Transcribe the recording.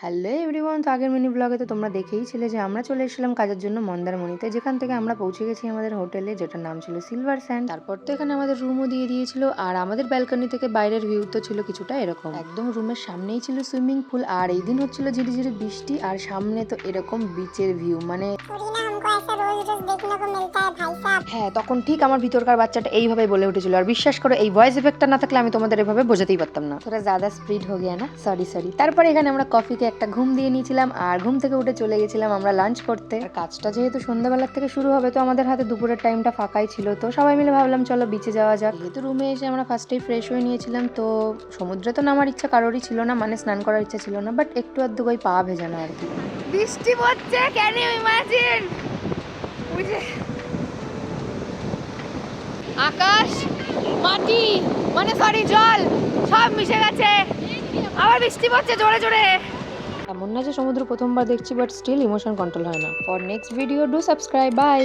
Hello everyone, তো আগের mini ব্লগে তো তোমরা দেখেইছিলে যে আমরা চলে এসেছিলাম কাজের জন্য মন্দারমণিতে, যেখান থেকে আমরা পৌঁছে গেছি আমাদের হোটেলে, যেটার নাম ছিল সিলভার স্যান্ড। তারপর তো এখানে আমাদের রুমও দিয়ে দিয়েছিল, আর আমাদের ব্যালকনি থেকে বাইরের ভিউ তো ছিল কিছুটা এরকম। একদম রুমের সামনেই ছিল সুইমিং পুল, আর এই দিন হচ্ছিল ঝিরিঝিরি বৃষ্টি, আর সামনে তো এরকম বিচের ভিউ, মানে হ্যাঁ, তখন ঠিক আমার ভিতরকার বাচ্চাটা এইভাবে বলে উঠেছিল। আর বিশ্বাস করো, এই ভয়েস এফেক্টটা না থাকলে আমি তোমাদের এভাবে বোঝাতেই পারতাম না। তোরা জ্যাদা স্পিড হয়ে গিয়া না, সরি। তারপরে এখানে আমরা কফিকে একটা ঘুম দিয়ে নিয়েছিলাম, আর ঘুম থেকে উঠে চলে গেছিলাম আমরা লাঞ্চ করতে। আর কাজটা যেহেতু সন্ধ্যাবেলার থেকে শুরু হবে, তো আমাদের হাতে দুপুরের টাইমটা ফাঁকাই ছিল, তো সবাই মিলে ভাবলাম চলো বিচে যাওয়া যাক। যেহেতু রুমে এসে আমরা ফার্স্টেই ফ্রেশ হয়ে নিয়েছিলাম, তো সমুদ্রে তো নামার ইচ্ছা কারোরই ছিল না, মানে স্নান করার ইচ্ছা ছিল না, বাট একটু আধটু ওই পা ভেজানো আর কি। বৃষ্টি পড়ছে, ক্যান ইউ ইমাজিন? আকাশ, মাটি, মানে সরি জল, সব মিশে গেছে। আবার বৃষ্টি পড়ছে জোরে জোরে। এমন না যে সমুদ্র প্রথমবার দেখছি, বাট স্টিল ইমোশন কন্ট্রোল হয় না। For next video do subscribe, by.